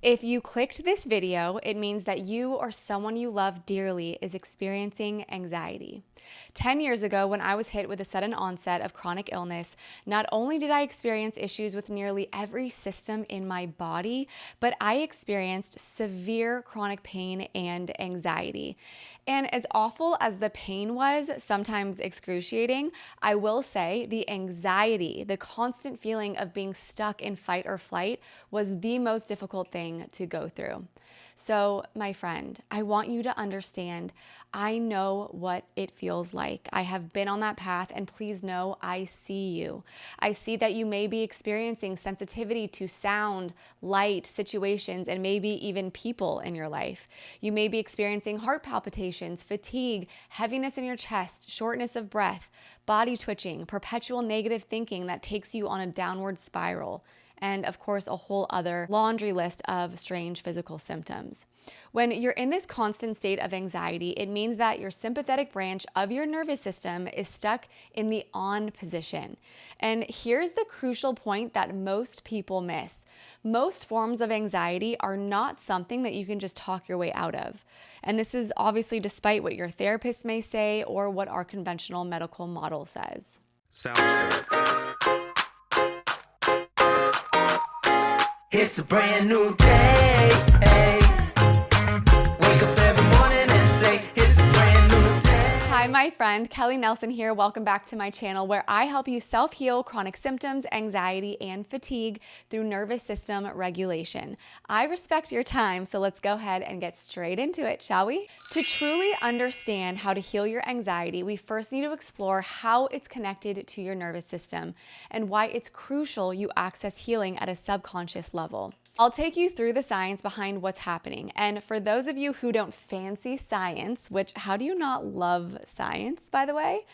If you clicked this video, it means that you or someone you love dearly is experiencing anxiety. 10 years ago, when I was hit with a sudden onset of chronic illness, not only did I experience issues with nearly every system in my body, but I experienced severe chronic pain and anxiety. And as awful as the pain was, sometimes excruciating, I will say the anxiety, the constant feeling of being stuck in fight or flight was the most difficult thing to go through. So, my friend, I want you to understand, I know what it feels like. I have been on that path, and please know I see you. I see that you may be experiencing sensitivity to sound, light, situations, and maybe even people in your life. You may be experiencing heart palpitations, fatigue, heaviness in your chest, shortness of breath, body twitching, perpetual negative thinking that takes you on a downward spiral, and of course, a whole other laundry list of strange physical symptoms. When you're in this constant state of anxiety, it means that your sympathetic branch of your nervous system is stuck in the on position. And here's the crucial point that most people miss. Most forms of anxiety are not something that you can just talk your way out of. And this is obviously despite what your therapist may say or what our conventional medical model says. Sounds good. It's a brand new day. Wake up every morning and say, it's a brand new day. Hi, my friend. Kelly Nelson here. Welcome back to my channel where I help you self-heal chronic symptoms, anxiety, and fatigue through nervous system regulation. I respect your time, so let's go ahead and get straight into it, shall we? To truly understand how to heal your anxiety, we first need to explore how it's connected to your nervous system and why it's crucial you access healing at a subconscious level. I'll take you through the science behind what's happening. And for those of you who don't fancy science, which how do you not love science, by the way?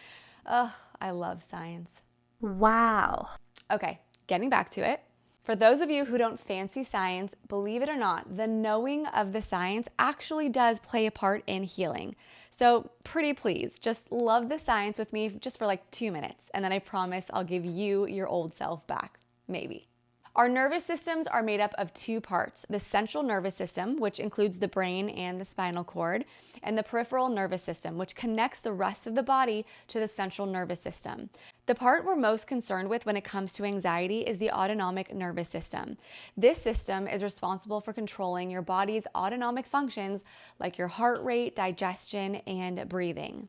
Oh, I love science. Wow. Okay, getting back to it. For those of you who don't fancy science, believe it or not, the knowing of the science actually does play a part in healing. So pretty please, just love the science with me just for like 2 minutes, and then I promise I'll give you your old self back, maybe. Our nervous systems are made up of two parts, the central nervous system, which includes the brain and the spinal cord, and the peripheral nervous system, which connects the rest of the body to the central nervous system. The part we're most concerned with when it comes to anxiety is the autonomic nervous system. This system is responsible for controlling your body's autonomic functions like your heart rate, digestion, and breathing.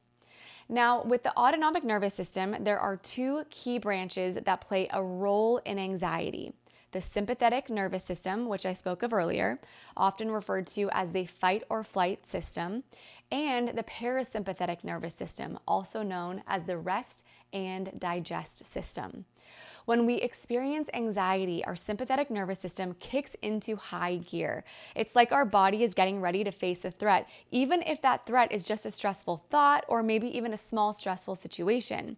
Now, with the autonomic nervous system, there are two key branches that play a role in anxiety. The sympathetic nervous system, which I spoke of earlier, often referred to as the fight or flight system, and the parasympathetic nervous system, also known as the rest and digest system. When we experience anxiety, our sympathetic nervous system kicks into high gear. It's like our body is getting ready to face a threat, even if that threat is just a stressful thought or maybe even a small stressful situation.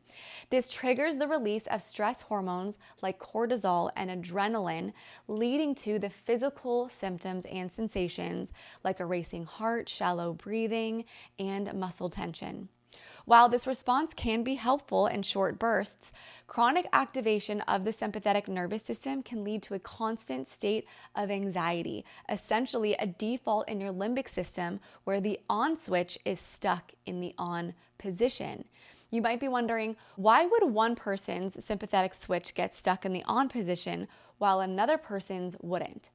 This triggers the release of stress hormones like cortisol and adrenaline, leading to the physical symptoms and sensations like a racing heart, shallow breathing, and muscle tension. While this response can be helpful in short bursts, chronic activation of the sympathetic nervous system can lead to a constant state of anxiety, essentially a default in your limbic system where the on switch is stuck in the on position. You might be wondering, why would one person's sympathetic switch get stuck in the on position while another person's wouldn't?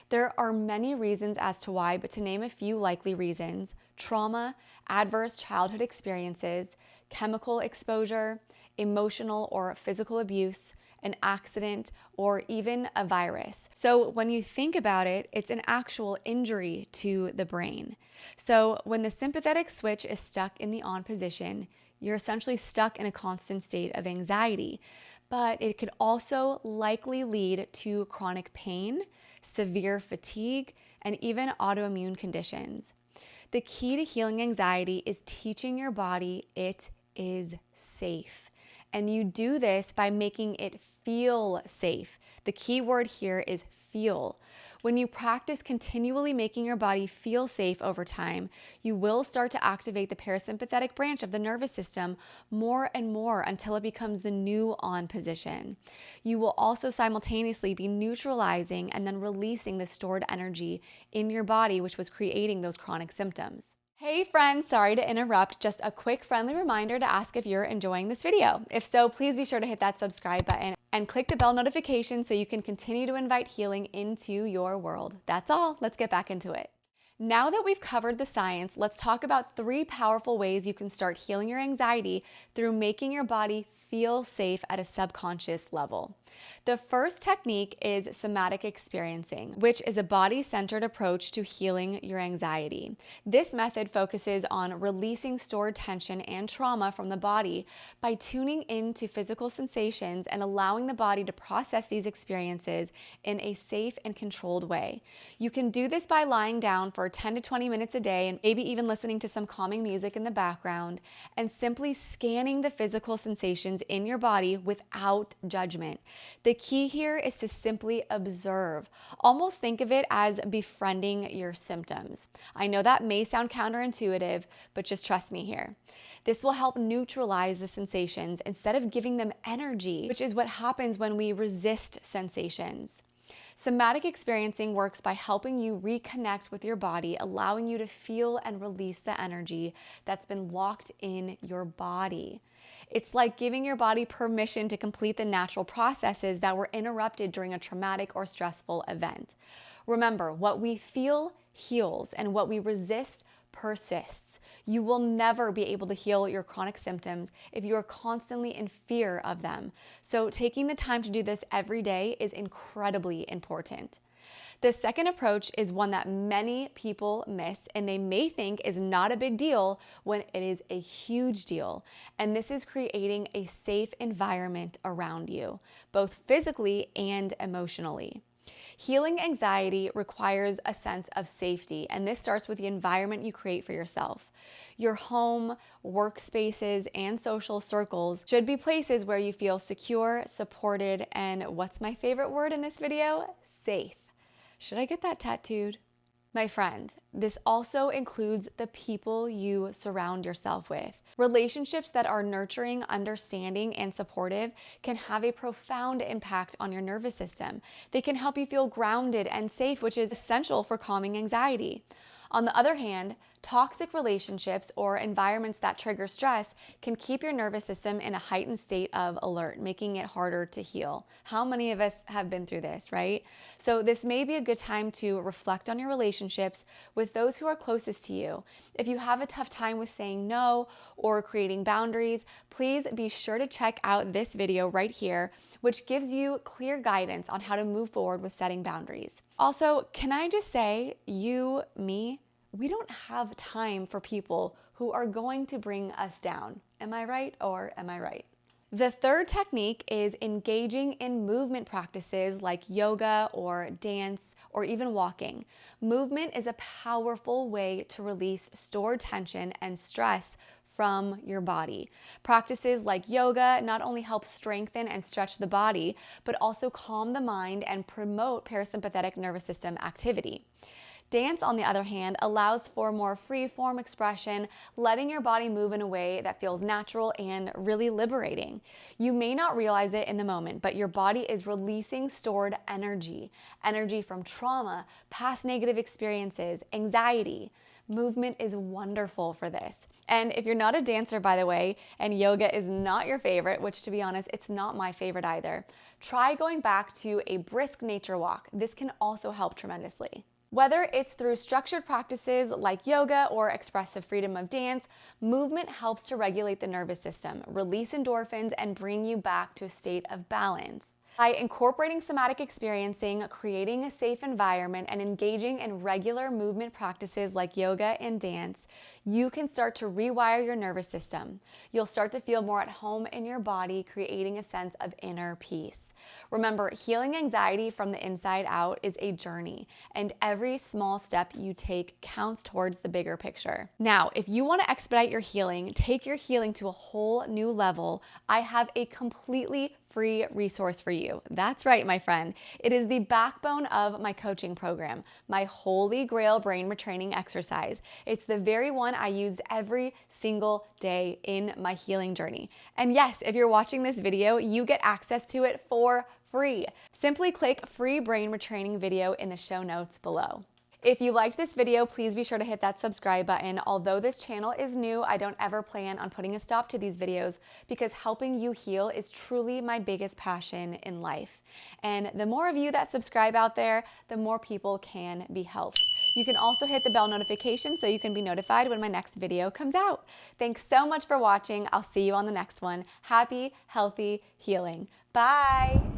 There are many reasons as to why, but to name a few likely reasons: trauma, adverse childhood experiences, chemical exposure, emotional or physical abuse, an accident, or even a virus. So when you think about it, it's an actual injury to the brain. So when the sympathetic switch is stuck in the on position, you're essentially stuck in a constant state of anxiety. But it could also likely lead to chronic pain, severe fatigue, and even autoimmune conditions. The key to healing anxiety is teaching your body it is safe. And you do this by making it feel safe. The key word here is feel. When you practice continually making your body feel safe over time, you will start to activate the parasympathetic branch of the nervous system more and more until it becomes the new on position. You will also simultaneously be neutralizing and then releasing the stored energy in your body, which was creating those chronic symptoms. Hey friends, sorry to interrupt. Just a quick friendly reminder to ask if you're enjoying this video. If so, please be sure to hit that subscribe button and click the bell notification so you can continue to invite healing into your world. That's all. Let's get back into it. Now that we've covered the science, let's talk about 3 powerful ways you can start healing your anxiety through making your body feel safe at a subconscious level. The first technique is somatic experiencing, which is a body-centered approach to healing your anxiety. This method focuses on releasing stored tension and trauma from the body by tuning into physical sensations and allowing the body to process these experiences in a safe and controlled way. You can do this by lying down for 10 to 20 minutes a day and maybe even listening to some calming music in the background and simply scanning the physical sensations in your body without judgment. The key here is to simply observe. Almost think of it as befriending your symptoms. I know that may sound counterintuitive, but just trust me here. This will help neutralize the sensations instead of giving them energy, which is what happens when we resist sensations. Somatic experiencing works by helping you reconnect with your body, allowing you to feel and release the energy that's been locked in your body. It's like giving your body permission to complete the natural processes that were interrupted during a traumatic or stressful event. Remember, what we feel heals, and what we resist persists. You will never be able to heal your chronic symptoms if you are constantly in fear of them. So taking the time to do this every day is incredibly important. The second approach is one that many people miss and they may think is not a big deal when it is a huge deal. And this is creating a safe environment around you, both physically and emotionally. Healing anxiety requires a sense of safety, and this starts with the environment you create for yourself. Your home, workspaces, and social circles should be places where you feel secure, supported, and what's my favorite word in this video? Safe. Should I get that tattooed? My friend, this also includes the people you surround yourself with. Relationships that are nurturing, understanding, and supportive can have a profound impact on your nervous system. They can help you feel grounded and safe, which is essential for calming anxiety. On the other hand, toxic relationships or environments that trigger stress can keep your nervous system in a heightened state of alert, making it harder to heal. How many of us have been through this, right? So this may be a good time to reflect on your relationships with those who are closest to you. If you have a tough time with saying no or creating boundaries, please be sure to check out this video right here, which gives you clear guidance on how to move forward with setting boundaries. Also, can I just say, we don't have time for people who are going to bring us down. Am I right or am I right? The third technique is engaging in movement practices like yoga or dance or even walking. Movement is a powerful way to release stored tension and stress from your body. Practices like yoga not only help strengthen and stretch the body, but also calm the mind and promote parasympathetic nervous system activity. Dance, on the other hand, allows for more free-form expression, letting your body move in a way that feels natural and really liberating. You may not realize it in the moment, but your body is releasing stored energy from trauma, past negative experiences, anxiety. Movement is wonderful for this. And if you're not a dancer, by the way, and yoga is not your favorite, which to be honest, it's not my favorite either, try going back to a brisk nature walk. This can also help tremendously. Whether it's through structured practices like yoga or expressive freedom of dance, movement helps to regulate the nervous system, release endorphins, and bring you back to a state of balance. By incorporating somatic experiencing, creating a safe environment, and engaging in regular movement practices like yoga and dance, you can start to rewire your nervous system. You'll start to feel more at home in your body, creating a sense of inner peace. Remember, healing anxiety from the inside out is a journey, and every small step you take counts towards the bigger picture. Now, if you want to expedite your healing, take your healing to a whole new level, I have a completely free resource for you. That's right, my friend. It is the backbone of my coaching program, my Holy Grail brain retraining exercise. It's the very one I use every single day in my healing journey. And yes, if you're watching this video, you get access to it for free. Simply click free brain retraining video in the show notes below. If you liked this video, please be sure to hit that subscribe button. Although this channel is new, I don't ever plan on putting a stop to these videos because helping you heal is truly my biggest passion in life. And the more of you that subscribe out there, the more people can be helped. You can also hit the bell notification so you can be notified when my next video comes out. Thanks so much for watching. I'll see you on the next one. Happy, healthy healing. Bye.